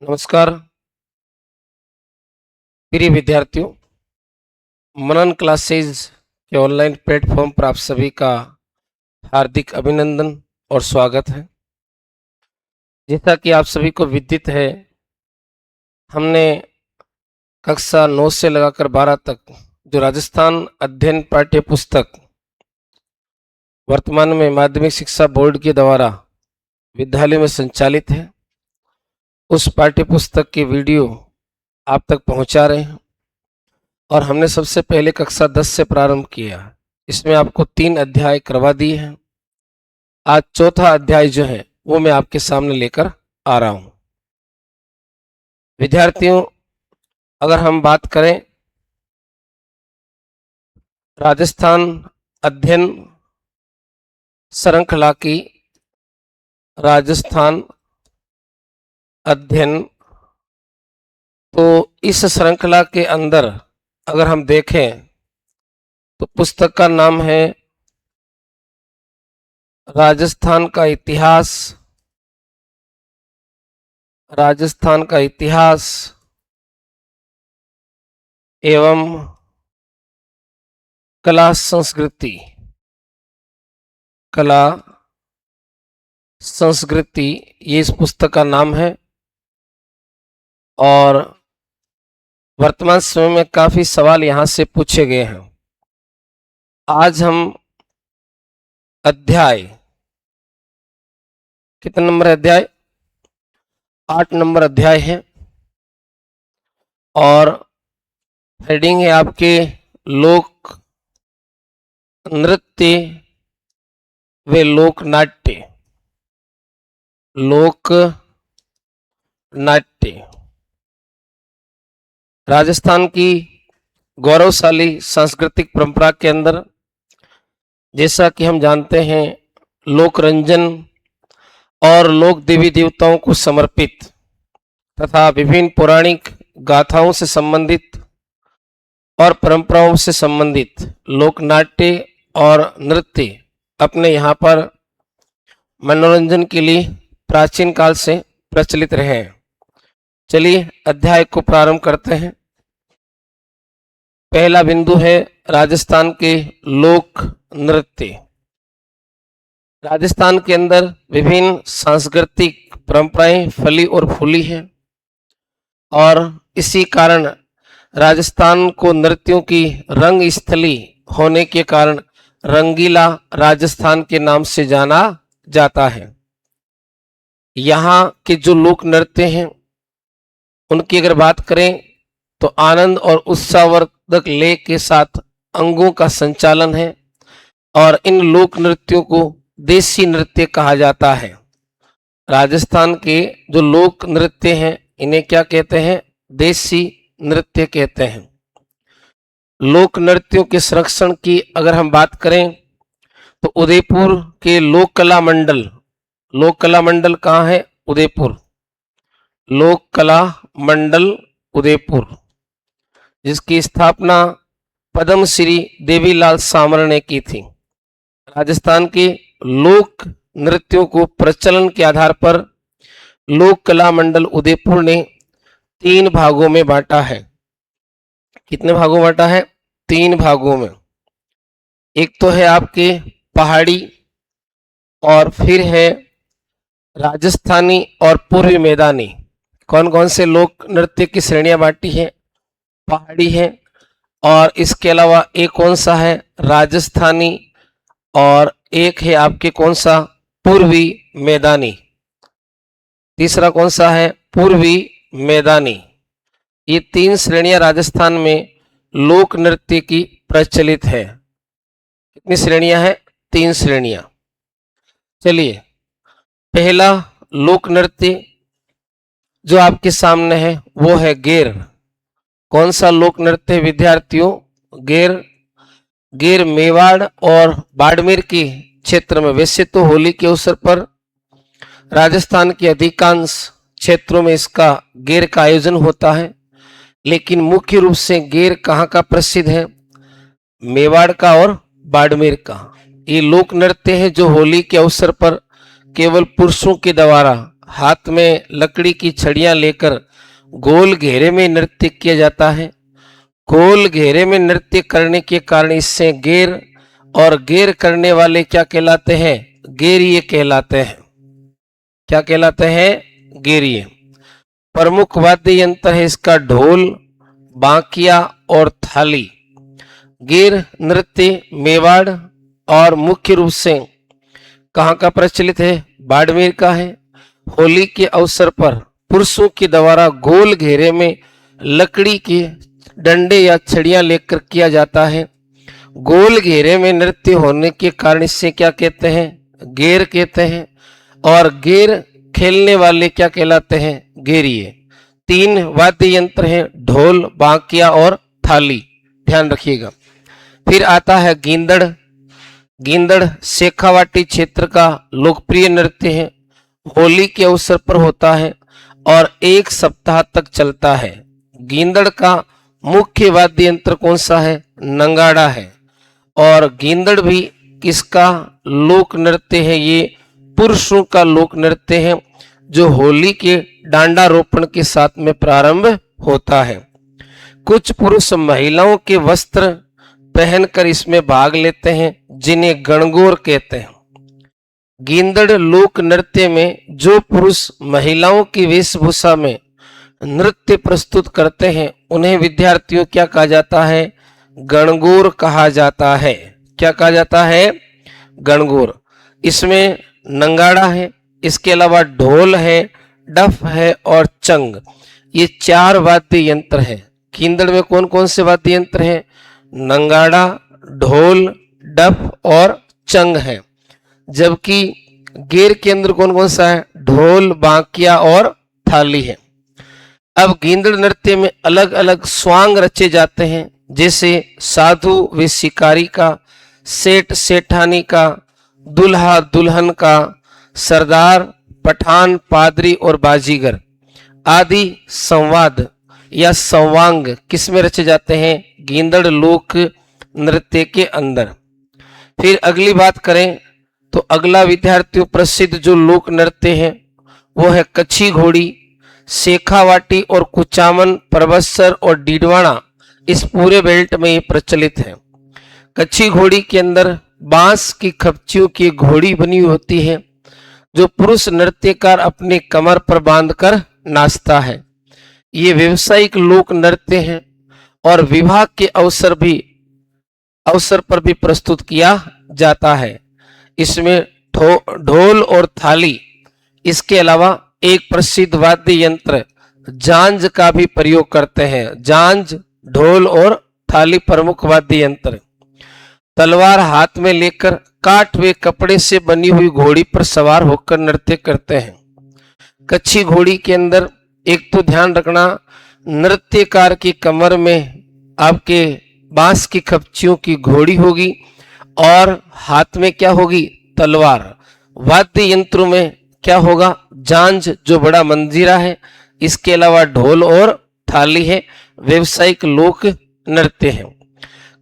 नमस्कार प्रिय विद्यार्थियों। मनन क्लासेज के ऑनलाइन प्लेटफॉर्म पर आप सभी का हार्दिक अभिनंदन और स्वागत है। जैसा कि आप सभी को विदित है, हमने कक्षा 9 से लगाकर 12 तक जो राजस्थान अध्ययन पाठ्य पुस्तक वर्तमान में माध्यमिक शिक्षा बोर्ड के द्वारा विद्यालय में संचालित है, उस पाठ्य पुस्तक की वीडियो आप तक पहुंचा रहे हैं। और हमने सबसे पहले कक्षा 10 से प्रारंभ किया। इसमें आपको 3 अध्याय करवा दिए हैं। आज चौथा अध्याय जो है वो मैं आपके सामने लेकर आ रहा हूं। विद्यार्थियों, अगर हम बात करें राजस्थान अध्ययन श्रृंखला की, राजस्थान अध्ययन, तो इस श्रृंखला के अंदर अगर हम देखें तो पुस्तक का नाम है राजस्थान का इतिहास, राजस्थान का इतिहास एवं कला संस्कृति, कला संस्कृति, ये इस पुस्तक का नाम है। और वर्तमान समय में काफी सवाल यहां से पूछे गए हैं। आज हम अध्याय, कितने नंबर अध्याय, 8 नंबर अध्याय है और हेडिंग है आपके लोक नृत्य व लोक नाट्य, लोक नाट्य। राजस्थान की गौरवशाली सांस्कृतिक परंपरा के अंदर, जैसा कि हम जानते हैं, लोक रंजन और लोक देवी देवताओं को समर्पित तथा विभिन्न पौराणिक गाथाओं से संबंधित और परंपराओं से संबंधित लोक नाट्य और नृत्य अपने यहाँ पर मनोरंजन के लिए प्राचीन काल से प्रचलित रहे हैं। चलिए अध्याय को प्रारंभ करते हैं। पहला बिंदु है राजस्थान के लोक नृत्य। राजस्थान के अंदर विभिन्न सांस्कृतिक परंपराएं फली और फूली हैं और इसी कारण राजस्थान को नृत्यों की रंग स्थली होने के कारण रंगीला राजस्थान के नाम से जाना जाता है। यहाँ के जो लोक नृत्य हैं उनकी अगर बात करें तो आनंद और उत्साहवर्धक लय के साथ अंगों का संचालन है और इन लोक नृत्यों को देसी नृत्य कहा जाता है। राजस्थान के जो लोक नृत्य हैं इन्हें क्या कहते हैं? देसी नृत्य कहते हैं। लोक नृत्यों के संरक्षण की अगर हम बात करें तो उदयपुर के लोक कला मंडल, लोक कला मंडल कहाँ है? उदयपुर, लोक कला मंडल उदयपुर, जिसकी स्थापना पद्मश्री देवीलाल सामर ने की थी। राजस्थान के लोक नृत्यों को प्रचलन के आधार पर लोक कला मंडल उदयपुर ने 3 भागों में बांटा है। कितने भागों में बांटा है? 3 भागों में। एक तो है आपके पहाड़ी, और फिर है राजस्थानी और पूर्वी मैदानी। कौन कौन से लोक नृत्य की श्रेणियां बांटी है? पहाड़ी है, और इसके अलावा एक कौन सा है? राजस्थानी, और एक है आपके कौन सा? पूर्वी मैदानी। तीसरा कौन सा है? पूर्वी मैदानी। ये 3 श्रेणियां राजस्थान में लोक नृत्य की प्रचलित है। कितनी श्रेणियां हैं? 3 श्रेणियां। चलिए, पहला लोक नृत्य जो आपके सामने है वो है गेर। कौन सा लोक नृत्य विद्यार्थियों? गेर। गेर मेवाड़ और बाड़मेर के क्षेत्र में, वैसे तो होली के अवसर पर राजस्थान के अधिकांश क्षेत्रों में इसका गेर का आयोजन होता है, लेकिन मुख्य रूप से गेर कहाँ का प्रसिद्ध है? मेवाड़ का और बाड़मेर का। ये लोक नृत्य है जो होली के अवसर पर केवल पुरुषों के द्वारा हाथ में लकड़ी की छड़ियां लेकर गोल घेरे में नृत्य किया जाता है। गोल घेरे में नृत्य करने के कारण इससे गेर और गेर करने वाले क्या कहलाते हैं? गेरिये कहलाते हैं। क्या कहलाते हैं? गेरिये। प्रमुख वाद्य यंत्र है इसका ढोल, बांकिया और थाली। गेर नृत्य मेवाड़ और मुख्य रूप से कहाँ का प्रचलित है? बाड़मेर का है। होली के अवसर पर पुरुषों के द्वारा गोल घेरे में लकड़ी के डंडे या छड़ियां लेकर किया जाता है। गोल घेरे में नृत्य होने के कारण इसे क्या कहते हैं? गेर कहते हैं। और गेर खेलने वाले क्या कहलाते हैं? गेरिये। 3 वाद्य यंत्र हैं, ढोल, बांकिया और थाली, ध्यान रखिएगा। फिर आता है गींदड़। गींदड़ शेखावाटी क्षेत्र का लोकप्रिय नृत्य है। होली के अवसर पर होता है और 1 सप्ताह तक चलता है। गींदड़ का मुख्य वाद्य यंत्र कौन सा है? नंगाड़ा है। और गींदड़ भी किसका लोक नृत्य है? ये पुरुषों का लोक नृत्य है जो होली के डांडा रोपण के साथ में प्रारंभ होता है। कुछ पुरुष महिलाओं के वस्त्र पहनकर इसमें भाग लेते हैं जिन्हें गणगौर कहते हैं। गींदड़ लोक नृत्य में जो पुरुष महिलाओं की वेशभूषा में नृत्य प्रस्तुत करते हैं उन्हें विद्यार्थियों क्या कहा जाता है? गणगौर कहा जाता है। क्या कहा जाता है? गणगौर। इसमें नंगाड़ा है, इसके अलावा ढोल है, डफ है और चंग, ये 4 वाद्य यंत्र हैं। गींदड़ में कौन कौन से वाद्य यंत्र हैं? नंगाड़ा, ढोल, डफ और चंग है। जबकि गेर के अंदर कौन कौन सा है? ढोल, बांकिया और थाली है। अब गींदड़ नृत्य में अलग अलग स्वांग रचे जाते हैं, जैसे साधु व शिकारी का, सेठ सेठानी का, दुल्हा दुल्हन का, सरदार, पठान, पादरी और बाजीगर आदि संवाद या संवांग किस में रचे जाते हैं? गींदड़ लोक नृत्य के अंदर। फिर अगली बात करें तो अगला विद्यार्थियों प्रसिद्ध जो लोक नृत्य है वो है कच्छी घोड़ी। शेखावाटी और कुचामन, परबत्सर और डीडवाना इस पूरे बेल्ट में ये प्रचलित है। कच्छी घोड़ी के अंदर बांस की खपचियों की घोड़ी बनी होती है जो पुरुष नृत्यकार अपने कमर पर बांधकर नाचता है। ये व्यावसायिक लोक नृत्य है और विवाह के अवसर पर भी प्रस्तुत किया जाता है। इसमें ढोल और थाली, इसके अलावा एक प्रसिद्ध वाद्य यंत्र झांझ का भी प्रयोग करते हैं। झांझ, ढोल और थाली प्रमुख वाद्य यंत्र। तलवार हाथ में लेकर काठ व कपड़े से बनी हुई घोड़ी पर सवार होकर नृत्य करते हैं। कच्छी घोड़ी के अंदर एक तो ध्यान रखना, नृत्यकार की कमर में आपके बांस की खपचियों की घोड़ी होगी और हाथ में क्या होगी? तलवार। वाद्य यंत्रों में क्या होगा? झांझ जो बड़ा मंजीरा है, इसके अलावा ढोल और थाली है। व्यवसायिक लोक नृत्य है।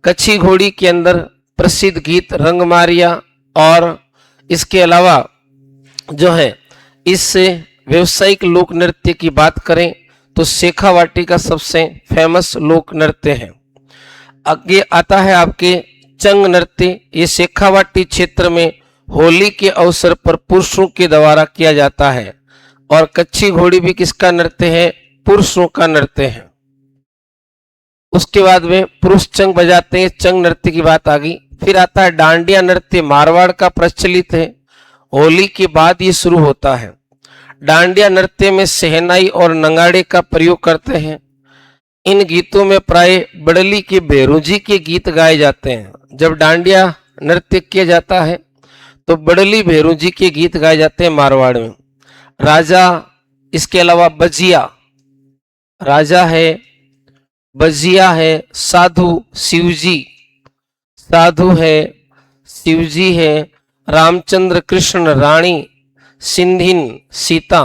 कच्छी घोड़ी के अंदर प्रसिद्ध गीत रंगमारिया और इसके अलावा जो है इससे व्यवसायिक लोक नृत्य की बात करें तो शेखावाटी का सबसे फेमस लोक नृत्य है। आगे आता है आपके चंग नृत्य। ये शेखावाटी क्षेत्र में होली के अवसर पर पुरुषों के द्वारा किया जाता है। और कच्छी घोड़ी भी किसका नृत्य है? पुरुषों का नृत्य है। उसके बाद में पुरुष चंग बजाते हैं, चंग नृत्य की बात आ गई। फिर आता है डांडिया नृत्य, मारवाड़ का प्रचलित है। होली के बाद ये शुरू होता है। डांडिया नृत्य में शहनाई और नंगाड़े का प्रयोग करते हैं। इन गीतों में प्राय बड़ली के भेरूजी के गीत गाए जाते हैं। जब डांडिया नृत्य किया जाता है तो बड़ली भेरूजी के गीत गाए जाते हैं मारवाड़ में। राजा, इसके अलावा बजिया, राजा है, बजिया है, साधु शिवजी, साधु है, शिवजी है, रामचंद्र, कृष्ण, रानी, सिंधिन, सीता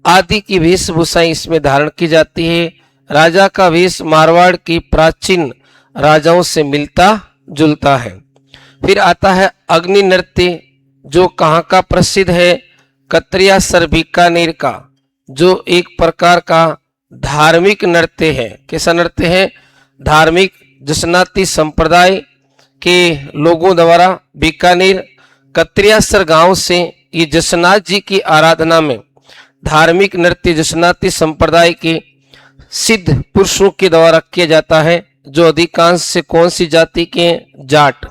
आदि की वेशभूषाएं इसमें धारण की जाती है। राजा का वेश मारवाड़ की प्राचीन राजाओं से मिलता जुलता है। फिर आता है अग्नि नृत्य जो कहाँ का प्रसिद्ध है? कत्रियासर बीकानेर का, जो एक प्रकार का धार्मिक नृत्य है। कैसा नृत्य है? धार्मिक। जसनाती संप्रदाय के लोगों द्वारा बीकानेर कत्रियासर गांव से ये जसनाथ जी की आराधना में धार्मिक नृत्य जसनाती संप्रदाय के सिद्ध पुरुषों के द्वारा किया जाता है, जो अधिकांश से कौन सी जाति के? जाट।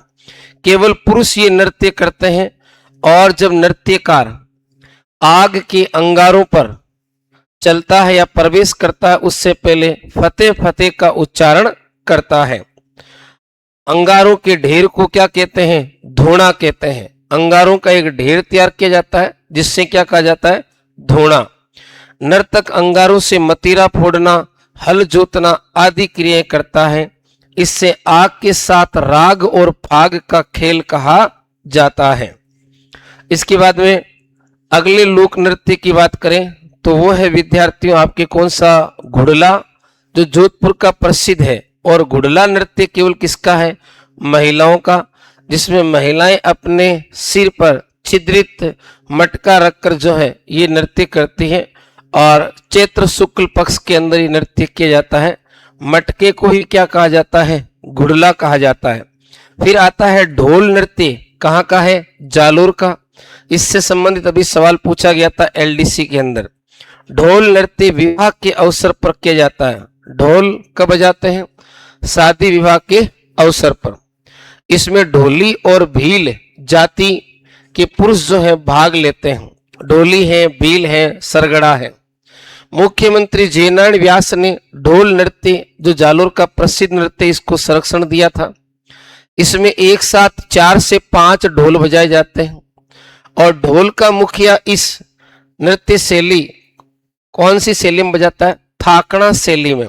केवल पुरुष ये नृत्य करते हैं। और जब नृत्यकार आग के अंगारों पर चलता है या प्रवेश करता है, उससे पहले फतेह फतेह का उच्चारण करता है। अंगारों के ढेर को क्या कहते हैं? धोना कहते हैं। अंगारों का एक ढेर तैयार किया जाता है, जिससे क्या कहा जाता है? धोना। नर्तक अंगारों से मतीरा फोड़ना, हल जोतना आदि क्रियाएं करता है। इससे आग के साथ राग और फाग का खेल कहा जाता है। इसके बाद में अगले लोक नृत्य की बात करें तो वो है विद्यार्थियों आपके कौन सा? घुड़ला, जो जोधपुर का प्रसिद्ध है। और घुड़ला नृत्य केवल किसका है? महिलाओं का, जिसमें महिलाएं अपने सिर पर छिद्रित मटका रखकर जो है ये नृत्य करती हैं। और चैत्र शुक्ल पक्ष के अंदर ये नृत्य किया जाता है। मटके को ही क्या कहा जाता है? घुड़ला कहा जाता है। फिर आता है ढोल नृत्य। कहाँ का है? जालोर का। इससे संबंधित अभी सवाल पूछा गया था एलडीसी के अंदर। ढोल नृत्य विवाह के अवसर पर किया जाता है। ढोल कब बजाते हैं? शादी विवाह के अवसर पर। इसमें ढोली और भील जाति के पुरुष जो है भाग लेते हैं। ढोली है, भील है, सरगड़ा है। मुख्यमंत्री जयनारायण व्यास ने ढोल नृत्य, जो जालोर का प्रसिद्ध नृत्य, इसको संरक्षण दिया था। इसमें एक साथ 4 से 5 ढोल बजाए जाते हैं। और ढोल का मुखिया इस नृत्य शैली कौन सी शैली में बजाता है? थाकड़ा शैली में।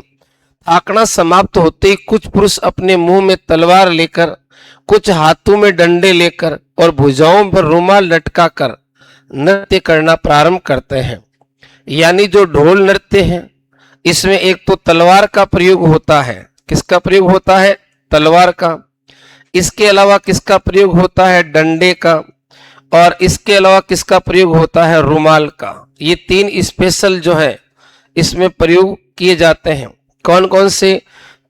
थाकड़ा समाप्त होते ही कुछ पुरुष अपने मुंह में तलवार लेकर, कुछ हाथों में डंडे लेकर और भुजाओं पर रुमाल लटकाकर नृत्य करना प्रारंभ करते हैं। यानी जो ढोल नृत्य है इसमें एक तो तलवार का प्रयोग होता है। किसका प्रयोग होता है? तलवार का। इसके अलावा किसका प्रयोग होता है? डंडे का। और इसके अलावा किसका प्रयोग होता है? रुमाल का। ये 3 स्पेशल जो है इसमें प्रयोग किए जाते हैं। कौन कौन से?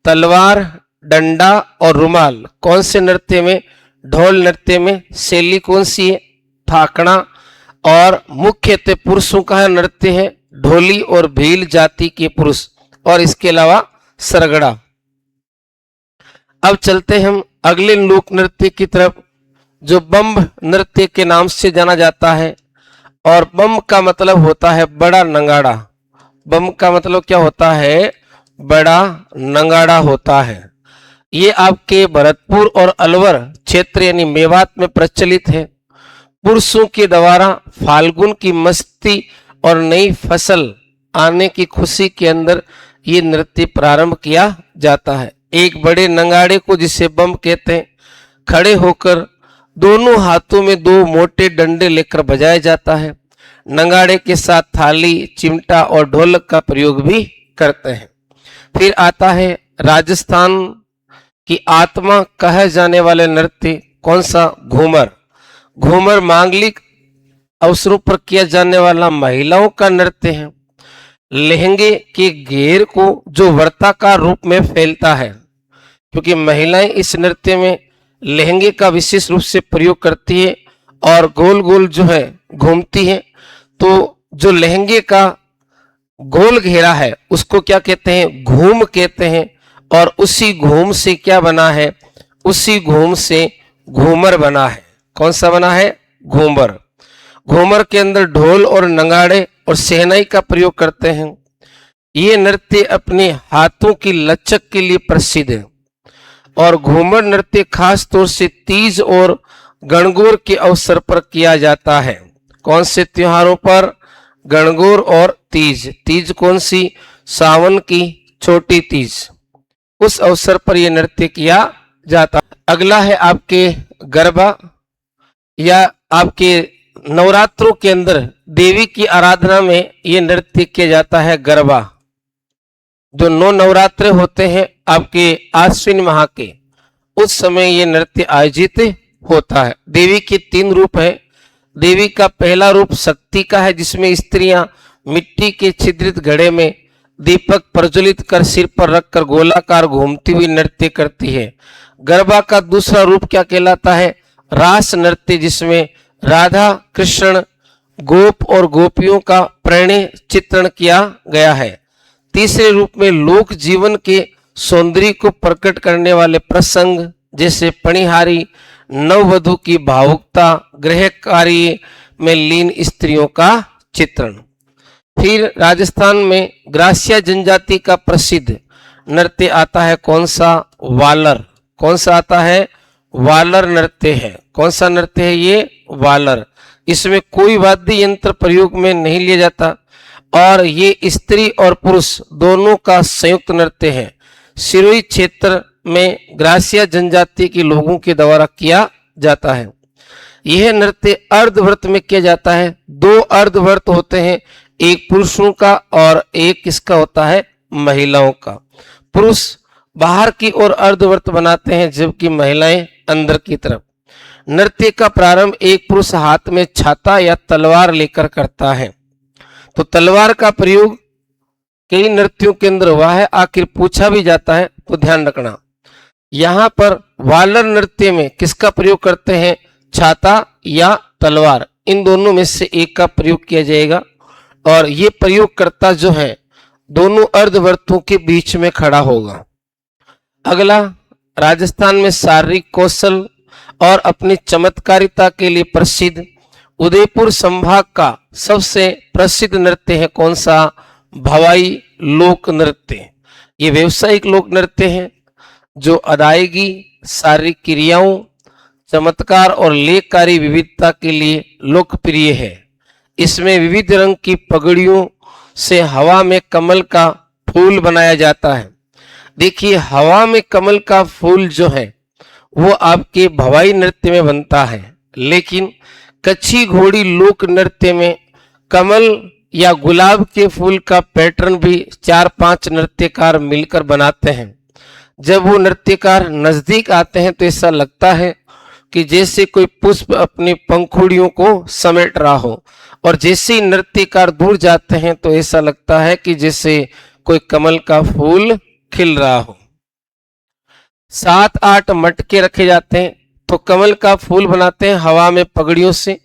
तलवार, डंडा और रुमाल। कौन से नृत्य में? ढोल नृत्य में। शैली कौन सी है? थाकड़ा। और मुख्यतः पुरुषों का नृत्य है, ढोली और भील जाति के पुरुष। और इसके अलावा सरगड़ा। अब चलते हम अगले लोक नृत्य की तरफ, जो बम्ब नृत्य के नाम से जाना जाता है। और बम्ब का मतलब होता है बड़ा नंगाड़ा। बम्ब का मतलब क्या होता है? बड़ा नंगाड़ा होता है। ये आपके भरतपुर और अलवर क्षेत्र यानी मेवात में प्रचलित है। पुरुषों के द्वारा फाल्गुन की मस्ती और नई फसल आने की खुशी के अंदर ये नृत्य प्रारंभ किया जाता है। एक बड़े नंगाड़े को, जिसे बम्ब कहते हैं, खड़े होकर दोनों हाथों में 2 मोटे डंडे लेकर बजाया जाता है। नंगाड़े के साथ थाली, चिमटा और ढोलक का प्रयोग भी करते हैं। फिर आता है राजस्थान की आत्मा कहे जाने वाले नृत्य। कौन सा? घूमर। घूमर मांगलिक अवसरों पर किया जाने वाला महिलाओं का नृत्य है। लहंगे के घेर को जो वर्ताकार रूप में फैलता है, क्योंकि महिलाएं इस नृत्य में लहंगे का विशेष रूप से प्रयोग करती है और गोल गोल जो है घूमती है। तो जो लहंगे का गोल घेरा है उसको क्या कहते हैं? घूम कहते हैं। और उसी घूम से क्या बना है? उसी घूम से घूमर बना है। कौन सा बना है? घूमर। घूमर के अंदर ढोल और नगाड़े और शहनाई का प्रयोग करते हैं। ये नृत्य अपने हाथों की लचक के लिए प्रसिद्ध है। और घूमर नृत्य खास तौर से तीज और गणगौर के अवसर पर किया जाता है। कौन से त्योहारों पर? गणगौर और तीज। तीज कौन सी? सावन की छोटी तीज। उस अवसर पर यह नृत्य किया जाता है। अगला है आपके गरबा, या आपके नवरात्रों के अंदर देवी की आराधना में यह नृत्य किया जाता है गरबा। जो 9 नवरात्र होते हैं आपके आश्विन माह के, उस समय यह नृत्य आयोजित होता है। देवी के 3 रूप है, देवी का पहला रूप शक्ति का है, जिसमें स्त्रियां मिट्टी के छिद्रित घड़े में दीपक प्रज्वलित कर सिर पर रखकर गोलाकार घूमती हुई नृत्य करती है। गरबा का दूसरा रूप क्या कहलाता है? रास नृत्य, जिसमें राधा कृष्ण गोप और गोपियों का प्रणय चित्रण किया गया है। तीसरे रूप में लोक जीवन के सौंदर्य को प्रकट करने वाले प्रसंग, जैसे पणिहारी, नववधु की भावुकता, गृह कार्य में लीन स्त्रियों का चित्रण। फिर राजस्थान में ग्रासिया जनजाति का प्रसिद्ध नृत्य आता है, कौन सा? वालर। कौन सा आता है? वालर नृत्य है। कौन सा नृत्य है ये? वालर। इसमें कोई वाद्य यंत्र प्रयोग में नहीं लिया जाता और ये स्त्री और पुरुष दोनों का संयुक्त नृत्य है। सिरोही क्षेत्र में ग्रासिया जनजाति के लोगों के द्वारा किया जाता है। यह नृत्य अर्धव्रत में किया जाता है। 2 अर्धव्रत होते हैं, एक पुरुषों का और एक किसका होता है? महिलाओं का। पुरुष बाहर की ओर अर्धव्रत बनाते हैं, जबकि महिलाएं अंदर की तरफ। नृत्य का प्रारंभ एक पुरुष हाथ में छाता या तलवार लेकर करता है। तो तलवार का प्रयोग कई नृत्यों के अंदर हुआ है, आखिर पूछा भी जाता है, तो ध्यान रखना। यहाँ पर वालर नृत्य में किसका प्रयोग करते हैं? छाता या तलवार, इन दोनों में से एक का प्रयोग किया जाएगा। और ये प्रयोगकर्ता जो है दोनों अर्धवर्तों के बीच में खड़ा होगा। अगला, राजस्थान में शारीरिक कौशल और अपनी चमत्कारिता के लिए प्रसिद्ध उदयपुर संभाग का सबसे प्रसिद्ध नृत्य है, कौन सा? भवाई लोक नृत्य। ये व्यवसायिक लोक नृत्य है जो अदायगी, शारीरिक क्रियाओं, चमत्कार और लेखकारी विविधता के लिए लोकप्रिय है। इसमें विविध रंग की पगड़ियों से हवा में कमल का फूल बनाया जाता है। देखिए, हवा में कमल का फूल जो है वो आपके भवाई नृत्य में बनता है, लेकिन कच्छी घोड़ी लोक नृत्य में कमल या गुलाब के फूल का पैटर्न भी 4-5 नृत्यकार मिलकर बनाते हैं। जब वो नृत्यकार नजदीक आते हैं तो ऐसा लगता है कि जैसे कोई पुष्प अपनी पंखुड़ियों को समेट रहा हो, और जैसे ही नृत्यकार दूर जाते हैं तो ऐसा लगता है कि जैसे कोई कमल का फूल खिल रहा हो। 7-8 मटके रखे जाते हैं, तो कमल का फूल बनाते हैं हवा में पगड़ियों से।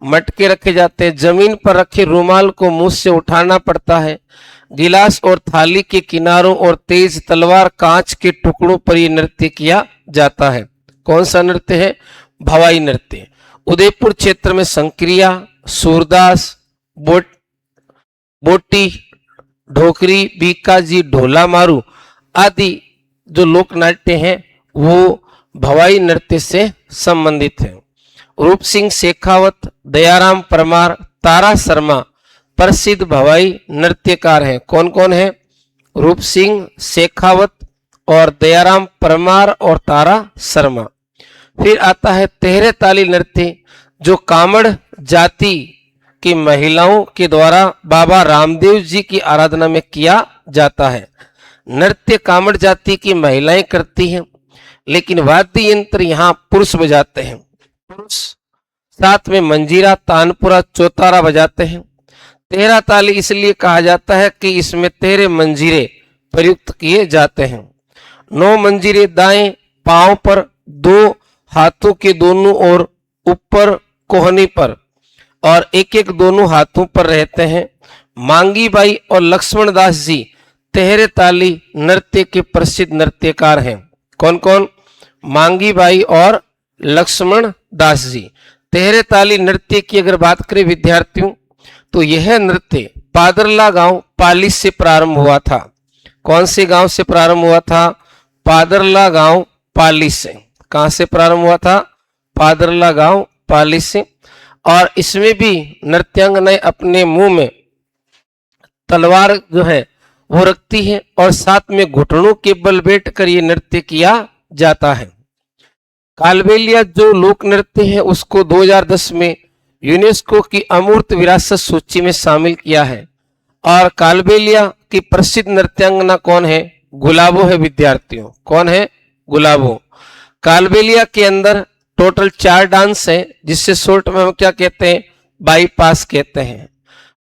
मटके रखे जाते हैं, जमीन पर रखे रुमाल को मुंह से उठाना पड़ता है। गिलास और थाली के किनारों और तेज तलवार कांच के टुकड़ों पर यह नृत्य किया जाता है। कौन सा नृत्य है? भवाई नृत्य। उदयपुर क्षेत्र में संक्रिया, सूरदास, बोटी, ढोकरी, बीकाजी, ढोला मारू आदि जो लोक नाट्य हैं वो भवाई नृत्य से संबंधित है। रूप सिंह शेखावत, दयाराम परमार, तारा शर्मा प्रसिद्ध भवाई नृत्यकार हैं। कौन कौन है? रूप सिंह शेखावत और दयाराम परमार और तारा शर्मा। फिर आता है तेहरे ताली नृत्य, जो कामड़ जाति की महिलाओं के द्वारा बाबा रामदेव जी की आराधना में किया जाता है। नृत्य कामड़ जाति की महिलाएं करती हैं, लेकिन वाद्य यंत्र यहाँ पुरुष बजाते हैं। पुरुष साथ में मंजीरा, तानपुरा, चौतारा बजाते हैं। तेहरा ताली इसलिए कहा जाता है कि इसमें तेहरे मंजीरे प्रयुक्त किए जाते हैं। 9 मंजीरे दाएं पांव पर, 2 हाथों के दोनों ओर ऊपर कोहनी पर और एक दोनों हाथों पर रहते हैं। मांगी बाई और लक्ष्मण दास जी तेहरे ताली नृत्य के प्रसिद्ध नृत्यकार हैं। कौन कौन? मांगी बाई और लक्ष्मण दास जी। तेहरे ताली नृत्य की अगर बात करें विद्यार्थियों, तो यह नृत्य पादरला गांव पाली से प्रारंभ हुआ था। कौन से गांव से प्रारंभ हुआ था? पादरला गांव पाली से। कहां से प्रारंभ हुआ था? पादरला गांव पाली से। और इसमें भी नृत्यांगनाएं अपने मुंह में तलवार जो है वो रखती है और साथ में घुटनों के बल बैठ कर ये नृत्य किया जाता है। कालबेलिया जो लोक नृत्य है उसको 2010 में यूनेस्को की अमूर्त विरासत सूची में शामिल किया है। और कालबेलिया की प्रसिद्ध नृत्यांगना कौन है? गुलाबो है विद्यार्थियों। कौन है? गुलाबो। कालबेलिया के अंदर टोटल 4 डांस है, जिससे शॉर्ट में हम क्या कहते हैं, बाईपास कहते हैं।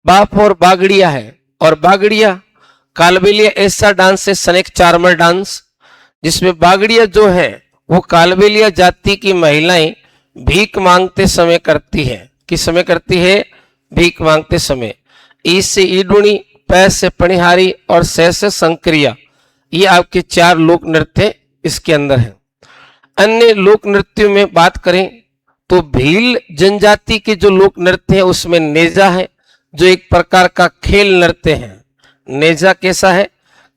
बाप और बागड़िया है, और बागड़िया कालबेलिया ऐसा डांस है, सनेक चार्मर डांस, जिसमें बागड़िया जो है वो कालबेलिया जाति की महिलाएं भीख मांगते समय करती है। किस समय करती है? भीख मांगते समय। ई से ईडुणी, पै से पणिहारी और सै से संक्रिया, ये आपके 4 लोक नृत्य इसके अंदर है। अन्य लोक नृत्यों में बात करें तो भील जनजाति के जो लोक नृत्य है उसमें नेजा है, जो एक प्रकार का खेल नृत्य है। नेजा कैसा है?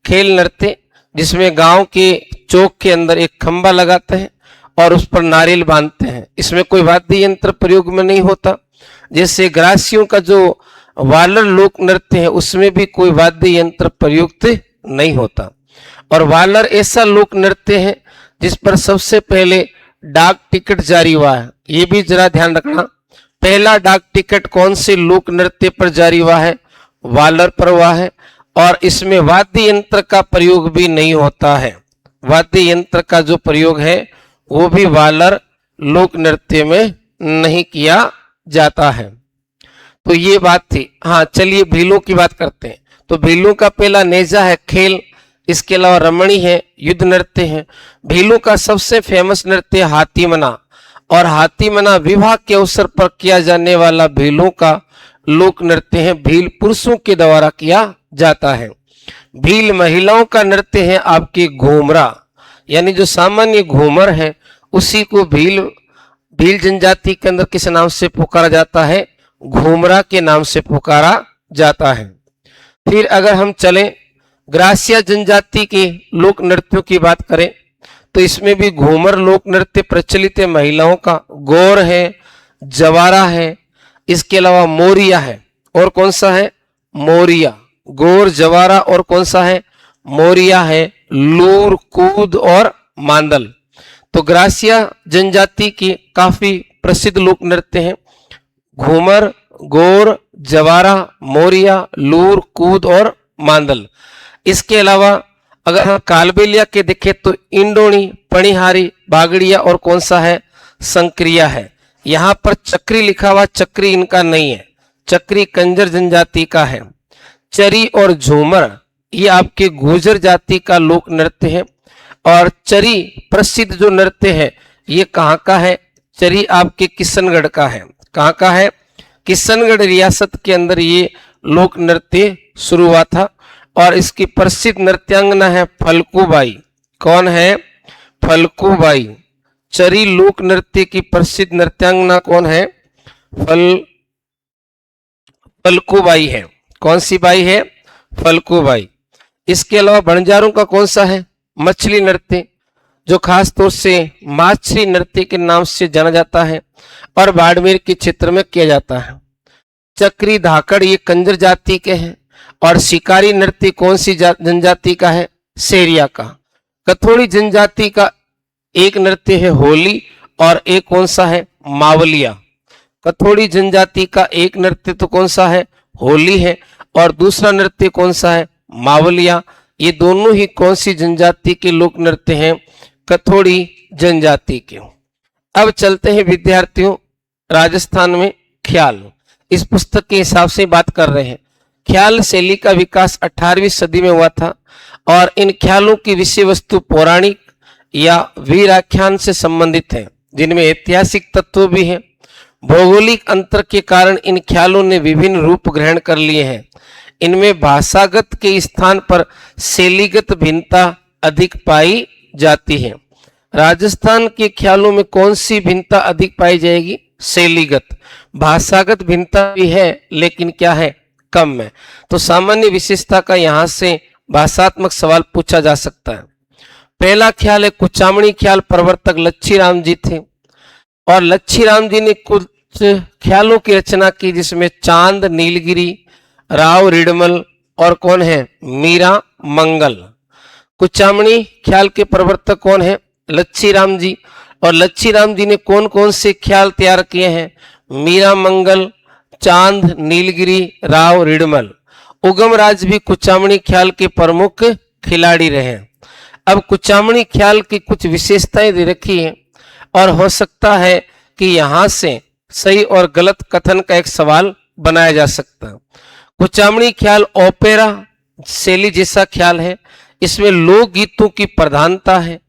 खेल नृत्य, जिसमें गांव के चौक के अंदर एक खंबा लगाते हैं और उस पर नारियल बांधते हैं। इसमें कोई वाद्य यंत्र प्रयोग में नहीं होता। जैसे ग्रासियों का जो वालर लोक नृत्य है उसमें भी कोई वाद्य यंत्र प्रयुक्त नहीं होता। और वालर ऐसा लोक नृत्य है जिस पर सबसे पहले डाक टिकट जारी हुआ है। ये भी जरा ध्यान रखना, पहला डाक टिकट कौन से लोक नृत्य पर जारी हुआ है? वालर पर हुआ है। और इसमें वाद्य यंत्र का प्रयोग भी नहीं होता है। वाद्य यंत्र का जो प्रयोग है वो भी वालर लोक नृत्य में नहीं किया जाता है। तो ये बात थी। हाँ, चलिए भीलों की बात करते हैं। तो भीलों का पहला नेजा है, खेल। इसके अलावा रमणी है, युद्ध नृत्य है। भीलों का सबसे फेमस नृत्य हाथीमना, और हाथीमना विवाह के अवसर पर किया जाने वाला भीलों का लोक नृत्य है। भील पुरुषों के द्वारा किया जाता है। भील महिलाओं का नृत्य है आपकी घूमरा, यानी जो सामान्य घूमर है उसी को भील जनजाति के अंदर किस नाम से पुकारा जाता है? घूमरा के नाम से पुकारा जाता है। फिर अगर हम चलें ग्रासिया जनजाति के लोक नृत्यों की बात करें तो इसमें भी घूमर लोक नृत्य प्रचलित है महिलाओं का। गौर है, जवारा है, इसके अलावा मोरिया है। और कौन सा है? मोरिया। गौर, जवारा और कौन सा है? मोरिया है। लूर, कूद और मांदल। तो ग्रासिया जनजाति की काफी प्रसिद्ध लोक नृत्य हैं। घूमर, गौर, जवारा, मोरिया, लूर, कूद और मांदल। इसके अलावा अगर हम कालबेलिया के देखें तो इंडोणी, पणिहारी, बागड़िया और कौन सा है? संक्रिया है। यहाँ पर चक्री लिखा हुआ, चक्री इनका नहीं है, चक्री कंजर जनजाति का है। चरी और झूमर ये आपके गुर्जर जाति का लोक नृत्य है। और चरी प्रसिद्ध जो नृत्य है ये कहाँ का है? चरी आपके किशनगढ़ का है। कहाँ का है? किशनगढ़ रियासत के अंदर ये लोक नृत्य शुरू हुआ था। और इसकी प्रसिद्ध नृत्यांगना है फलकूबाई। कौन है? फलकूबाई। चरी लोक नृत्य की प्रसिद्ध नृत्यांगना कौन है? फलकूबाई है। कौन सी बाई है? फलकूबाई। इसके अलावा बंजारों का कौन सा है? मछली नृत्य, जो खास तौर से माछली नृत्य के नाम से जाना जाता है और बाड़मेर के क्षेत्र में किया जाता है। चक्री, धाकड़ ये कंजर जाति के हैं। और शिकारी नृत्य कौन सी जनजाति का है? सेरिया का। कथोड़ी जनजाति का एक नृत्य है होली, और एक कौन सा है? मावलिया। कथोड़ी जनजाति का एक नृत्य तो कौन सा है? होली है। और दूसरा नृत्य कौन सा है? मावलिया। ये दोनों ही कौन सी जनजाति के लोक नृत्य हैं? कथोड़ी जनजाति के। अब चलते हैं विद्यार्थियों राजस्थान में ख्याल। इस पुस्तक के हिसाब से बात कर रहे हैं। ख्याल शैली का विकास 18वीं सदी में हुआ था, और इन ख्यालों की विषय वस्तु पौराणिक या वीर आख्यान से संबंधित है, जिनमें ऐतिहासिक तत्व भी हैं। भौगोलिक अंतर के कारण इन ख्यालों ने विभिन्न रूप ग्रहण कर लिए हैं। इनमें भाषागत के स्थान पर शैलीगत भिन्नता अधिक पाई जाती है। राजस्थान के ख्यालों में कौन सी भिन्नता अधिक पाई जाएगी? शैलीगत। भाषागत भिन्नता भी है लेकिन क्या है? कम है। तो सामान्य विशेषता का यहाँ से भाषात्मक सवाल पूछा जा सकता है। पहला ख्याल है कुचामणी ख्याल, प्रवर्तक लच्छी राम जी थे। और लच्छी राम जी ने कुछ ख्यालों की रचना की, जिसमें चांद, नीलगिरी, राव, रिडमल और कौन है? मीरा मंगल। कुचामणी ख्याल के प्रवर्तक कौन है? लच्छी राम जी। और लच्छी राम जी ने कौन कौन से ख्याल तैयार किए हैं? मीरा मंगल, चांद, नीलगिरी, राव, रिडमल। उगम राज भी कुचामणी ख्याल के प्रमुख खिलाड़ी रहे। अब कुचामणी ख्याल की कुछ विशेषताएं दे रखी है। और हो सकता है कि यहाँ से सही और गलत कथन का एक सवाल बनाया जा सकता है। कुचामणी ख्याल ओपेरा शैली जैसा ख्याल है, इसमें लोकगीतों की प्रधानता है,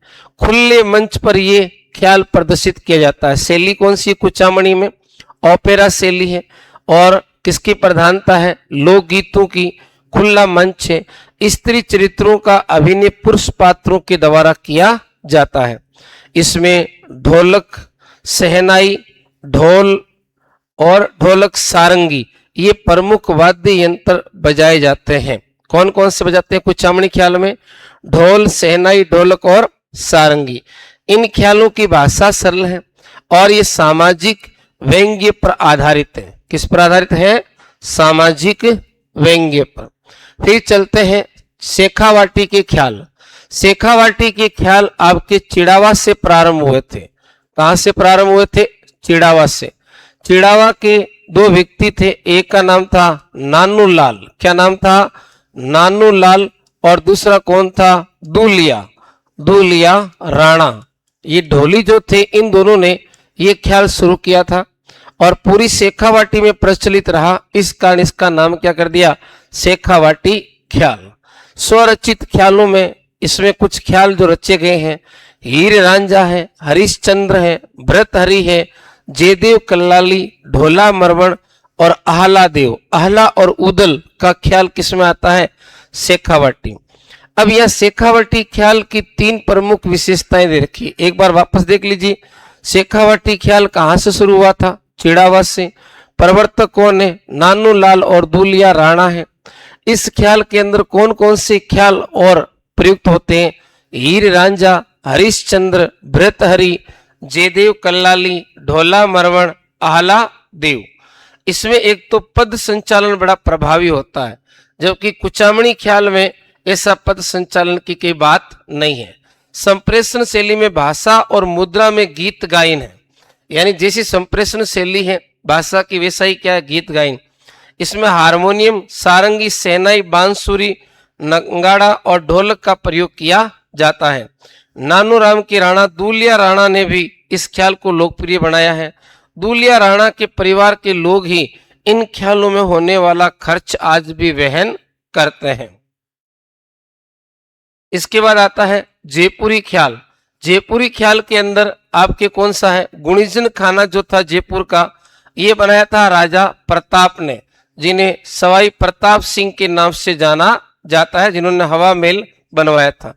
खुले मंच पर ये ख्याल प्रदर्शित किया जाता है। शैली कौन सी कुचामणी में? ओपेरा शैली है। और किसकी प्रधानता है? लोकगीतों की, खुला मंच है। स्त्री चरित्रों का अभिनय पुरुष पात्रों के द्वारा किया जाता है। इसमें ढोलक, शहनाई, ढोल और ढोलक, सारंगी ये प्रमुख वाद्य यंत्र बजाए जाते हैं। कौन कौन से बजाते हैं कुचामणी ख्याल में? ढोल, शहनाई, ढोलक और सारंगी। इन ख्यालों की भाषा सरल है और ये सामाजिक व्यंग्य पर आधारित है। किस पर आधारित है? सामाजिक व्यंग्य पर। फिर चलते हैं शेखावाटी के ख्याल। शेखावाटी के ख्याल आपके चिड़ावा से प्रारंभ हुए थे। कहां से प्रारंभ हुए थे? चिड़ावा से। चिड़ावा के दो व्यक्ति थे, एक का नाम था नानू लाल। क्या नाम था? नानू लाल। और दूसरा कौन था? दूलिया, दूलिया राणा। ये ढोली जो थे, इन दोनों ने ये ख्याल शुरू किया था और पूरी शेखावाटी में प्रचलित रहा। इस कारण इसका नाम क्या कर दिया? शेखावाटी ख्याल। स्वरचित ख्यालों में इसमें कुछ ख्याल जो रचे गए हैं, हीर रांझा है, हरिश्चंद्र है, भृतहरि है, जयदेव कल्लाली, ढोला मरवण और आहला देव। आहला और उदल का ख्याल किसमें आता है? शेखावाटी। अब यह शेखावाटी ख्याल की तीन प्रमुख विशेषताएं दे रखी। एक बार वापस देख लीजिए, शेखावाटी ख्याल कहां से शुरू हुआ था? चिड़ावा से। प्रवर्तक कौन है? नानू लाल और दूलिया राणा है। इस ख्याल के अंदर कौन कौन से ख्याल और प्रयुक्त होते हैं? हीर रांझा, हरिश्चंद्र, भृतहरि, जयदेव कल्लाली, ढोला मरवण, आहला देव। इसमें एक तो पद संचालन बड़ा प्रभावी होता है, जबकि कुचामणी ख्याल में ऐसा पद संचालन की कोई बात नहीं है। संप्रेषण शैली में भाषा और मुद्रा में गीत गायन है, यानी जैसी संप्रेषण शैली है भाषा की, वैसा ही क्या है? गीत गायन। इसमें हारमोनियम, सारंगी, शहनाई, बांसुरी, नगाड़ा और ढोलक का प्रयोग किया जाता है। नानू राम की राणा दूलिया राणा ने भी इस ख्याल को लोकप्रिय बनाया है। दूलिया राणा के परिवार के लोग ही इन ख्यालों में होने वाला खर्च आज भी वहन करते हैं। इसके बाद आता है जयपुरी ख्याल। जयपुरी ख्याल के अंदर आपके कौन सा है? गुणिजन खाना जो था जयपुर का, ये बनाया था राजा प्रताप ने, जिन्हें सवाई प्रताप सिंह के नाम से जाना जाता है, जिन्होंने हवा महल बनवाया था।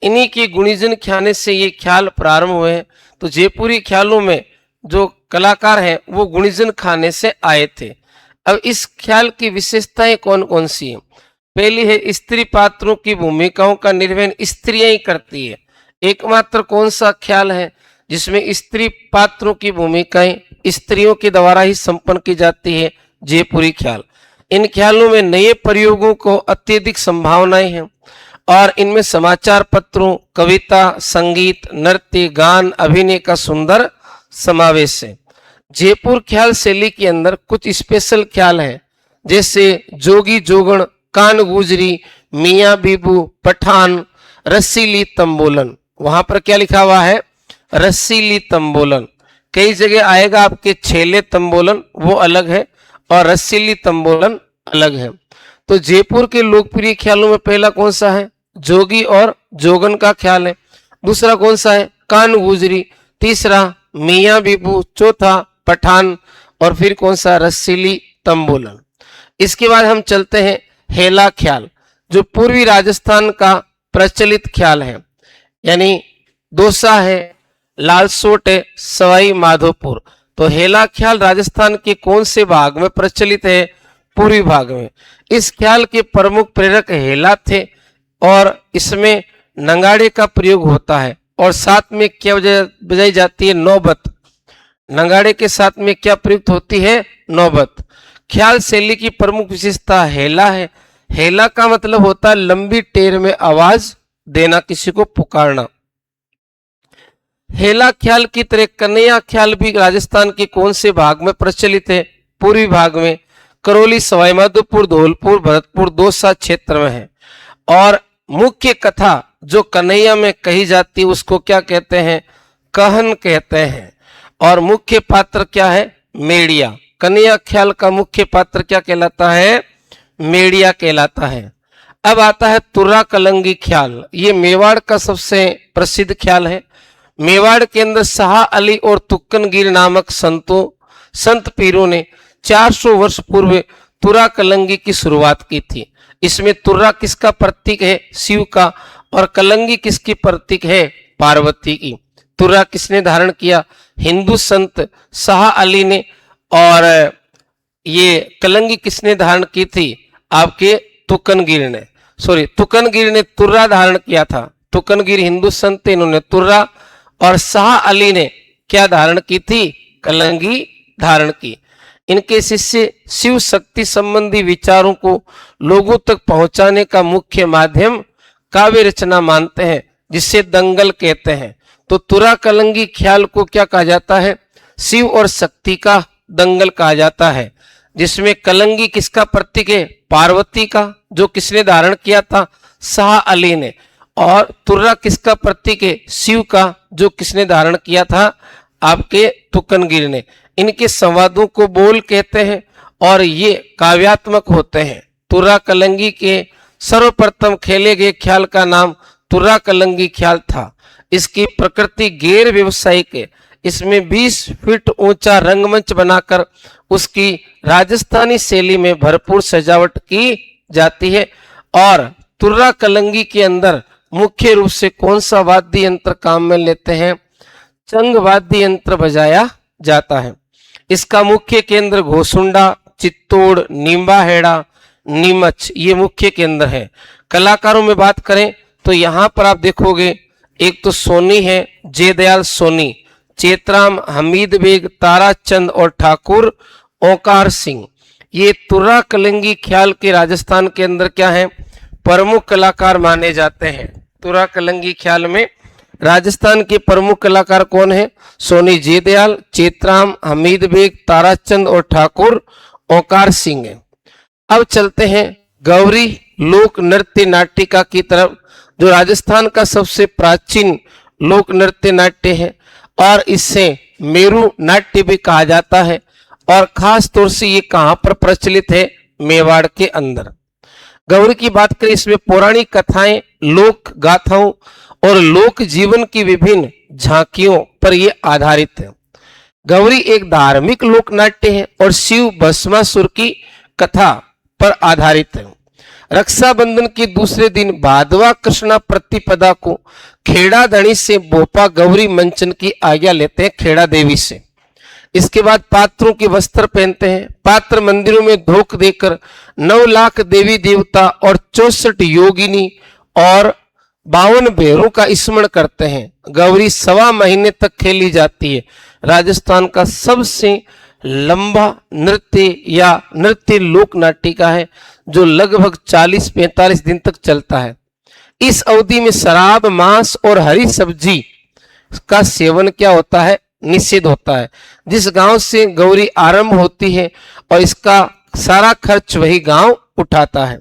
इन्हीं के गुणिजन खाने से ये ख्याल प्रारंभ हुए हैं। तो जयपुरी ख्यालों में जो कलाकार हैं वो गुणिजन खाने से आए थे। अब इस ख्याल की विशेषताएं कौन कौन सी हैं? पहली है स्त्री पात्रों की भूमिकाओं का निर्वहन स्त्रियां ही करती है। एकमात्र कौन सा ख्याल है जिसमें स्त्री पात्रों की भूमिकाएं स्त्रियों के द्वारा ही संपन्न की जाती है? जयपुरी ख्याल। इन ख्यालों में नए प्रयोगों को अत्यधिक संभावनाएं हैं और इनमें समाचार पत्रों, कविता, संगीत, नृत्य, गान, अभिनय का सुंदर समावेश है। जयपुर ख्याल शैली के अंदर कुछ स्पेशल ख्याल हैं, जैसे जोगी जोगण, कान गुजरी, मियाँ बीबू, पठान, रसीली तंबोलन। वहां पर क्या लिखा हुआ है? रसीली तंबोलन। कई जगह आएगा आपके छेले तंबोलन, वो अलग है, और रसीली तंबोलन अलग है। तो जयपुर के लोकप्रिय ख्यालों में पहला कौन सा है? जोगी और जोगन का ख्याल है। दूसरा कौन सा है? कान गुजरी। तीसरा मियाँ बीबू। चौथा पठान। और फिर कौन सा? रसीली तंबोलन। इसके बाद हम चलते हैं हेला ख्याल, जो पूर्वी राजस्थान का प्रचलित ख्याल है, यानी दौसा है, लालसोट है, सवाई माधोपुर। तो हेला ख्याल राजस्थान के कौन से भाग में प्रचलित है? पूर्वी भाग में। इस ख्याल के प्रमुख प्रेरक हेला थे और इसमें नगाड़े का प्रयोग होता है और साथ में क्या बजाई जाती है? नौबत। नगाड़े के साथ में क्या प्रयुक्त होती है? नौबत। ख्याल शैली की प्रमुख विशेषता हेला है। हेला का मतलब होता है लंबी टेर में आवाज देना, किसी को पुकारना। हेला ख्याल की तरह कन्हैया ख्याल भी राजस्थान के कौन से भाग में प्रचलित है? पूर्वी भाग में। करौली, सवाईमाधोपुर, धौलपुर, भरतपुर, दौसा क्षेत्र में है। और मुख्य कथा जो कन्हैया में कही जाती है उसको क्या कहते हैं? कहन कहते हैं। और मुख्य पात्र क्या है? मेड़िया। कन्या ख्याल का मुख्य पात्र क्या कहलाता है? मेड़िया कहलाता है। अब आता है तुर्रा कलंगी ख्याल। ये मेवाड़ का सबसे प्रसिद्ध ख्याल है। मेवाड़ के अंदर शाह अली और तुक्कनगीर नामक संत पीरों ने 400 वर्ष पूर्व तुर्रा कलंगी की शुरुआत की थी। इसमें तुर्रा किसका प्रतीक है? शिव का। और कलंगी किसकी प्रतीक है? पार्वती की। तुर्रा किसने धारण किया? हिंदू संत शाह अली ने। और ये कलंगी किसने धारण की थी? आपके तुक्कनगीर ने। तुक्कनगीर ने तुर्रा धारण किया था। तुक्कनगीर हिंदू संत, इन्होंने तुर्रा। और शाह अली ने क्या धारण की थी? कलंगी धारण की। इनके शिष्य शिव शक्ति संबंधी विचारों को लोगों तक पहुंचाने का मुख्य माध्यम काव्य रचना मानते हैं, जिसे दंगल कहते हैं। तो तुर्रा कलंगी ख्याल को क्या कहा जाता है? शिव और शक्ति का दंगल कहा जाता है, जिसमें कलंगी किसका प्रतीक है? पार्वती का, जो किसने धारण किया था? शाह अली ने। और तुर्रा किसका प्रतीक है? शिव का, जो किसने धारण किया था? आपके तुक्कनगीर ने। इनके संवादों को बोल कहते हैं और ये काव्यात्मक होते हैं। तुर्रा कलंगी के सर्वप्रथम खेले गए ख्याल का नाम तुर्रा कलंगी ख्याल था। इसकी प्रकृति गैर व्यवसायिक है। इसमें 20 फीट ऊंचा रंगमंच बनाकर उसकी राजस्थानी शैली में भरपूर सजावट की जाती है। और तुर्रा कलंगी के अंदर मुख्य रूप से कौन सा वाद्य यंत्र काम में लेते हैं? चंग वाद्य यंत्र बजाया जाता है। इसका मुख्य केंद्र घोसुंडा, चित्तौड़, नींबाहेड़ा, नीमच ये मुख्य केंद्र है। कलाकारों में बात करें तो यहाँ पर आप देखोगे, एक तो सोनी है, जयदयाल सोनी, चेतराम, हमीद बेग, ताराचंद और ठाकुर ओंकार सिंह। ये तुर्रा कलंगी ख्याल के राजस्थान के अंदर क्या है? प्रमुख कलाकार माने जाते हैं। तुर्रा कलंगी ख्याल में राजस्थान के प्रमुख कलाकार कौन है? सोनी, जयदयाल, चेतराम, हमीद बेग, ताराचंद और ठाकुर ओंकार सिंह है। अब चलते हैं गौरी लोक नृत्य नाटिका की तरफ, जो राजस्थान का सबसे प्राचीन लोक नृत्य नाट्य है और इसे मेरू नाट्य भी कहा जाता है। और खास तौर से ये कहां पर प्रचलित है? मेवाड़ के अंदर। गौरी की बात करें, इसमें पौराणिक कथाएं, लोक गाथाओं और लोक जीवन की विभिन्न झांकियों पर यह आधारित है। गौरी एक धार्मिक लोक नाट्य है और शिव भस्मासुर की कथा पर आधारित है। रक्षाबंधन के दूसरे दिन भादवा कृष्णा प्रतिपदा को खेड़ा धनी से बोपा गौरी मंचन की आज्ञा लेते हैं, खेड़ा देवी से। इसके बाद पात्रों के वस्त्र पहनते हैं। पात्र मंदिरों में धोख देकर 9 लाख देवी देवता और 64 योगिनी और 52 भैरों का स्मरण करते हैं। गौरी 1.25 महीने तक खेली जाती है। राजस्थान का सबसे लंबा नृत्य या नृत्य लोक नाटिका है, जो लगभग 40-45 दिन तक चलता है। इस अवधि में शराब, मांस और हरी सब्जी का सेवन क्या होता है? निषेध होता है। जिस गांव से गौरी आरंभ होती है और इसका सारा खर्च वही गांव उठाता है।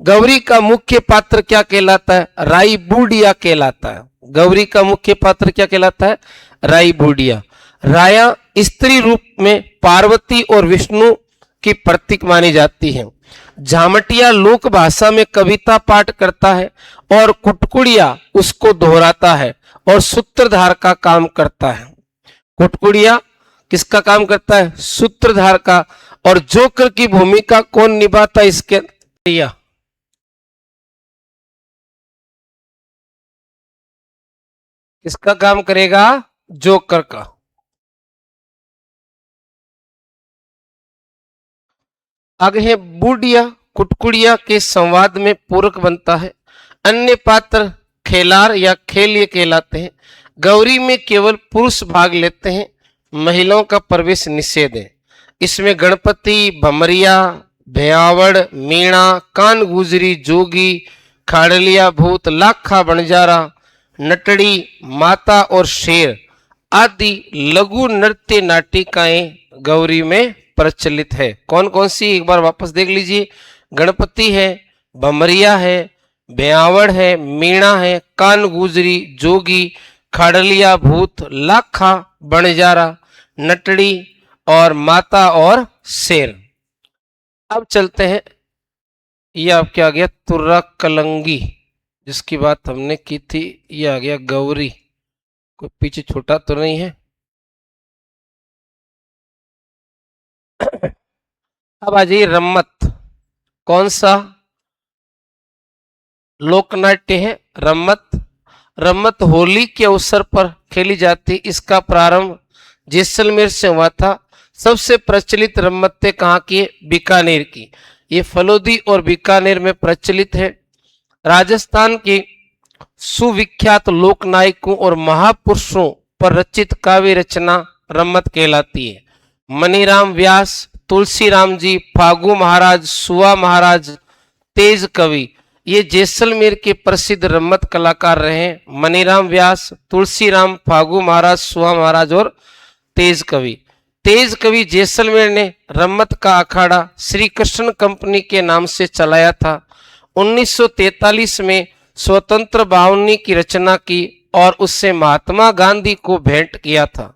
गौरी का मुख्य पात्र क्या कहलाता है? राई बूढ़िया कहलाता है। गौरी का मुख्य पात्र क्या कहलाता है? राई बूढ़िया। राया स्त्री रूप में पार्वती और विष्णु की प्रतीक मानी जाती है। झामटिया लोक भाषा में कविता पाठ करता है और कुटकुड़िया उसको दोहराता है और सूत्रधार का काम करता है। कुटकुड़िया किसका काम करता है? सूत्रधार का। और जोकर की भूमिका कौन निभाता है इसके? किसका काम करेगा? जोकर का। आगे है बूढ़िया। कुटकुड़िया के संवाद में पूरक बनता है। अन्य पात्र खेलार या खेलिए कहलाते हैं। गौरी में केवल पुरुष भाग लेते हैं, महिलाओं का प्रवेश निषेध है। इसमें गणपति, भमरिया, भयावड़, मीणा, कान गुजरी, जोगी, खाड़लिया भूत, लाखा बंजारा, नटड़ी, माता और शेर आदि लघु नृत्य नाटिकाएं गौरी में प्रचलित है। कौन कौन सी एक बार वापस देख लीजिए। गणपति है, भमरिया है, भयावड़ है, मीणा है, कान गुजरी, जोगी, खाड़लिया भूत, लाखा, बणजारा, नटड़ी और माता और शेर। अब चलते हैं, ये आपके आ गया तुर्रा कलंगी, जिसकी बात हमने की थी। ये आ गया गौरी, कोई पीछे छोटा तो नहीं है। अब आ जाइए रम्मत। कौन सा लोकनाट्य है रम्मत? रम्मत होली के अवसर पर खेली जाती, इसका प्रारंभ जैसलमेर से हुआ था। सबसे प्रचलित रम्मतें कहाँ की है? बीकानेर की। ये फलोदी और बीकानेर में प्रचलित है। राजस्थान के सुविख्यात लोक नायकों और महापुरुषों पर रचित काव्य रचना रम्मत कहलाती है। मनीराम व्यास, तुलसीराम जी, फागू महाराज, सुआ महाराज, तेज कवि, ये जैसलमेर के प्रसिद्ध रम्मत कलाकार रहे। मनीराम व्यास, तुलसीराम, फागू महाराज, सुहा महाराज और तेज कवि। तेज कवि जैसलमेर ने रम्मत का अखाड़ा श्री कृष्ण कंपनी के नाम से चलाया था। 1943 में स्वतंत्र बावनी की रचना की और उससे महात्मा गांधी को भेंट किया था।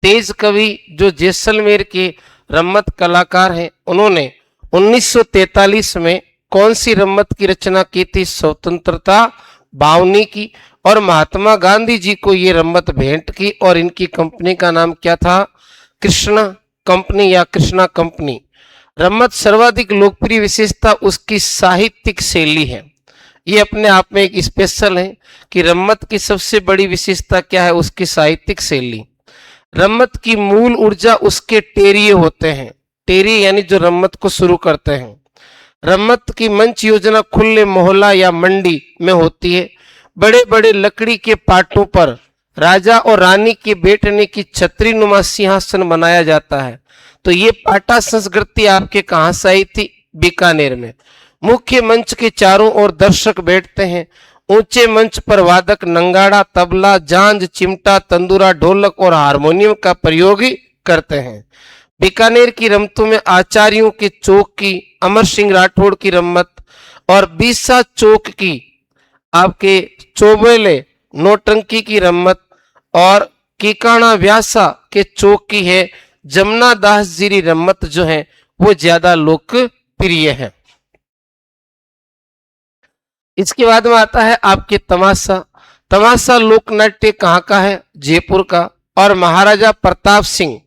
तेज कवि जो जैसलमेर के रम्मत कलाकार हैं, उन्होंने 1943 में कौन सी रम्मत की रचना की थी? स्वतंत्रता बावनी की। और महात्मा गांधी जी को ये रम्मत भेंट की और इनकी कंपनी का नाम क्या था? कृष्णा कंपनी या कृष्णा कंपनी। रम्मत सर्वाधिक लोकप्रिय विशेषता उसकी साहित्यिक शैली है। ये अपने आप में एक स्पेशल है कि रम्मत की सबसे बड़ी विशेषता क्या है? उसकी साहित्यिक शैली। रम्मत की मूल ऊर्जा उसके टेरिये होते हैं। टेरिये यानी जो रम्मत को शुरू करते हैं। रम्मत की मंच योजना खुले मोहल्ला या मंडी में होती है। बड़े बड़े लकड़ी के पाटों पर राजा और रानी के बैठने की छतरी नुमा सिंहासन बनाया जाता है। तो ये पाटा संस्कृति आपके कहाँ से आई थी? बीकानेर में। मुख्य मंच के चारों ओर दर्शक बैठते हैं। ऊंचे मंच पर वादक नंगाड़ा, तबला, झांझ, चिमटा, तंदूरा, ढोलक और हारमोनियम का प्रयोग करते हैं। बीकानेर की रम्मतों में आचार्यों के चौक की अमर सिंह राठौड़ की रम्मत और बीसा चौक की आपके चौबेले नौटंकी की रम्मत और कीकाणा व्यासा के चौक की है जमुना दास जी रम्मत जो है वो ज्यादा लोकप्रिय है। इसके बाद में आता है आपके तमाशा। तमाशा लोकनाट्य कहाँ का है? जयपुर का। और महाराजा प्रताप सिंह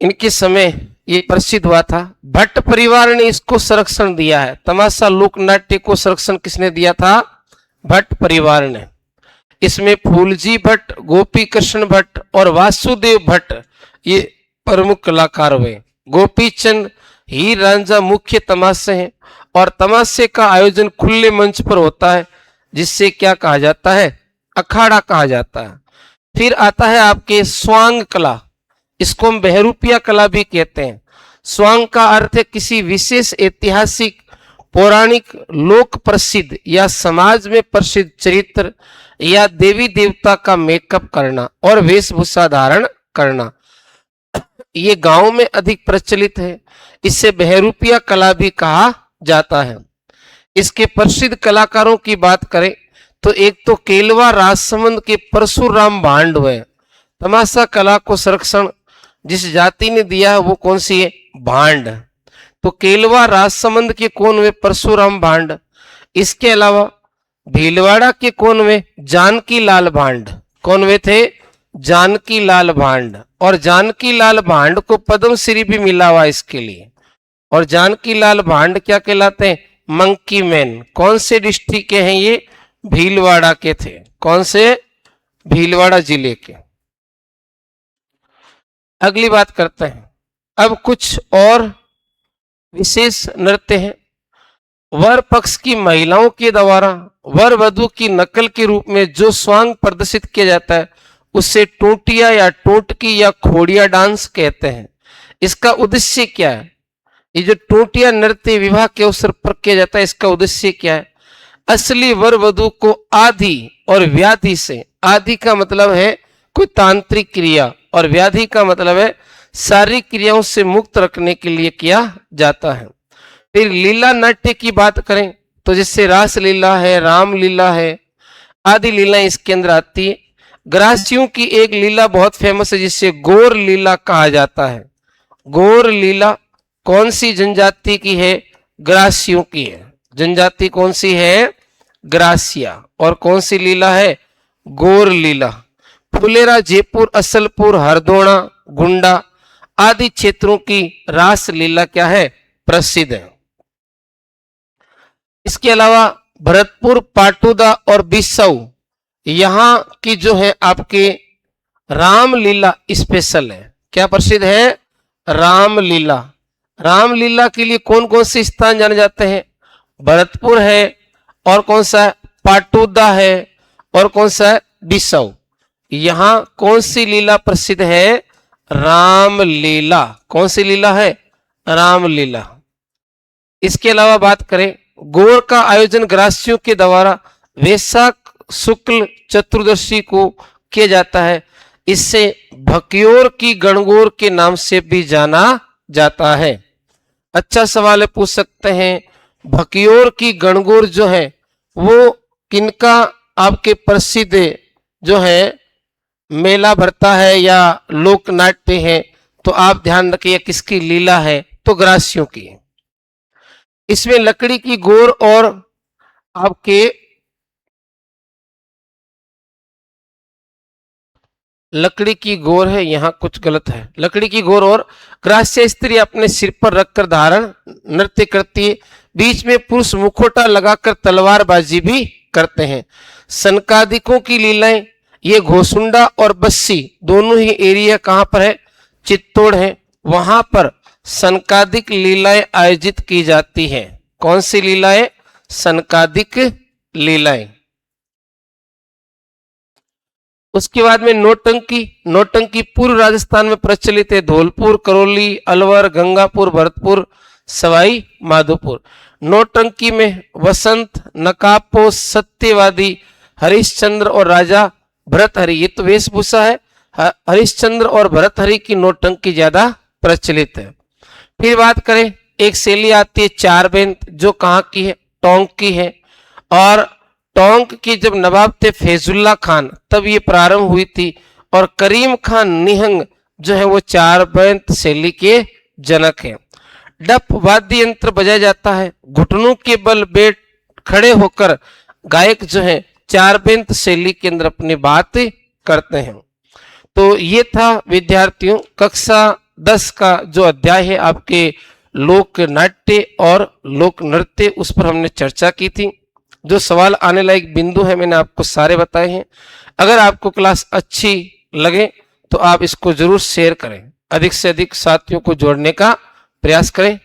इनके समय ये प्रसिद्ध हुआ था। भट्ट परिवार ने इसको संरक्षण दिया है। तमाशा लोकनाट्य को संरक्षण किसने दिया था? भट्ट परिवार ने। इसमें फूलजी भट्ट, गोपी कृष्ण भट्ट और वासुदेव भट्ट ये प्रमुख कलाकार हुए। गोपी चंद, हीर रांझा मुख्य तमाशे हैं और तमाशे का आयोजन खुले मंच पर होता है, जिससे क्या कहा जाता है? अखाड़ा कहा जाता है। फिर आता है आपके स्वांग कला। इसको हम बहरूपिया कला भी कहते हैं। स्वांग का अर्थ है किसी विशेष ऐतिहासिक, पौराणिक, लोक प्रसिद्ध या समाज में प्रसिद्ध चरित्र या देवी देवता का मेकअप करना और वेशभूषा धारण करना। ये गांव में अधिक प्रचलित है। इसे बहरूपिया कला भी कहा जाता है। इसके प्रसिद्ध कलाकारों की बात करें तो एक तो केलवा राजसमंद के परशुराम भांड हुए। तमाशा कला को संरक्षण जिस जाति ने दिया है वो कौन सी है? भांड। तो केलवा राजसमंद के कौन हुए? परशुराम भांड। इसके अलावा भीलवाड़ा के कौन हुए? जानकी लाल भांड। कौन हुए थे? जानकी लाल भांड। और जानकी लाल भांड को पद्मश्री भी मिला हुआ इसके लिए। और जानकी लाल भांड क्या कहलाते हैं? Monkey man. कौन से डिस्ट्रिक्ट के हैं ये? भीलवाड़ा के थे। कौन से? भीलवाड़ा जिले के। अगली बात करते हैं। अब कुछ और विशेष नृत्य हैं। वर पक्ष की महिलाओं के द्वारा वर वधु की नकल के रूप में जो स्वांग प्रदर्शित किया जाता है उसे टोटिया या टोटकी या खोड़िया डांस कहते हैं। इसका उद्देश्य क्या है? ये जो टोटिया नृत्य विवाह के अवसर पर किया जाता है, इसका उद्देश्य क्या है? असली वर वधु को आदि और व्याधि से, आदि का मतलब है कोई तांत्रिक क्रिया और व्याधि का मतलब है शारीरिक क्रियाओं से मुक्त रखने के लिए किया जाता है। फिर लीला नाट्य की बात करें तो जैसे रास लीला है, राम लीला है, आदि लीला इसके अंदर आती है। ग्रासियों की एक लीला बहुत फेमस है जिसे गोर लीला कहा जाता है। गोर लीला कौन सी जनजाति की है? ग्रासियों की है। जनजाति कौन सी है? ग्रासिया। और कौन सी लीला है? गोर लीला। फुलेरा, जयपुर, असलपुर, हरदोड़ा, गुंडा आदि क्षेत्रों की रास लीला क्या है? प्रसिद्ध है। इसके अलावा भरतपुर, पाटुदा और बिसाऊ यहां की जो है आपके रामलीला स्पेशल है। क्या प्रसिद्ध है? रामलीला। रामलीला के लिए कौन कौन से स्थान जाने जाते हैं? भरतपुर है, और कौन सा है? पाटुदा है, और कौन सा है? बिसाऊ। यहां कौन सी लीला प्रसिद्ध है? रामलीला। कौन सी लीला है? रामलीला। इसके अलावा बात करें, गोर का आयोजन ग्रासियों के द्वारा वैशाख शुक्ल चतुर्दशी को किया जाता है। इससे भकियोर की गणगौर के नाम से भी जाना जाता है। अच्छा सवाल है, पूछ सकते हैं भकियोर की गणगौर जो है वो किनका आपके प्रसिद्ध जो है मेला भरता है या लोक नाट्य है? तो आप ध्यान रखिए किसकी लीला है? तो ग्रासियों की है। इसमें लकड़ी की गोर और आपके लकड़ी की गोर है, यहां कुछ गलत है। लकड़ी की गोर और ग्रास्य स्त्री अपने सिर पर रखकर धारण नृत्य करती है। बीच में पुरुष मुखोटा लगाकर तलवारबाजी भी करते हैं। सनकादिकों की लीलाएं, ये घोसुंडा और बस्सी दोनों ही एरिया कहां पर है? चित्तौड़ है। वहां पर सनकादिक लीलाएं आयोजित की जाती हैं। कौन सी लीलाएं? सनकादिक लीलाएं। उसके बाद में नौटंकी। नौटंकी पूर्व राजस्थान में प्रचलित है। धौलपुर, करौली, अलवर, गंगापुर, भरतपुर, सवाई माधोपुर। नौटंकी में वसंत, नकापो, सत्यवादी, हरिश्चंद्र और राजा भरतहरि, ये तो वेशभूषा है। हरिश्चंद्र और भरतहरि की नौटंकी ज्यादा प्रचलित है। फिर बात करें, एक शैली आती है चार बेंत, जो कहाँ की है? टोंक की है। और टोंक की जब नवाब थे फैजुल्ला खान, तब ये प्रारंभ हुई थी। और करीम खान निहंग जो है वो चार बेंत शैली के जनक हैं। डप वाद्य यंत्र बजाया जाता है। घुटनों के बल बैठ खड़े होकर गायक जो है चार बेंत शैली के अंदर अपनी बात करते हैं। तो ये था विद्यार्थियों कक्षा 10 का जो अध्याय है आपके लोक नाट्य और लोक नृत्य, उस पर हमने चर्चा की थी। जो सवाल आने लायक बिंदु है मैंने आपको सारे बताए हैं। अगर आपको क्लास अच्छी लगे तो आप इसको जरूर शेयर करें, अधिक से अधिक साथियों को जोड़ने का प्रयास करें।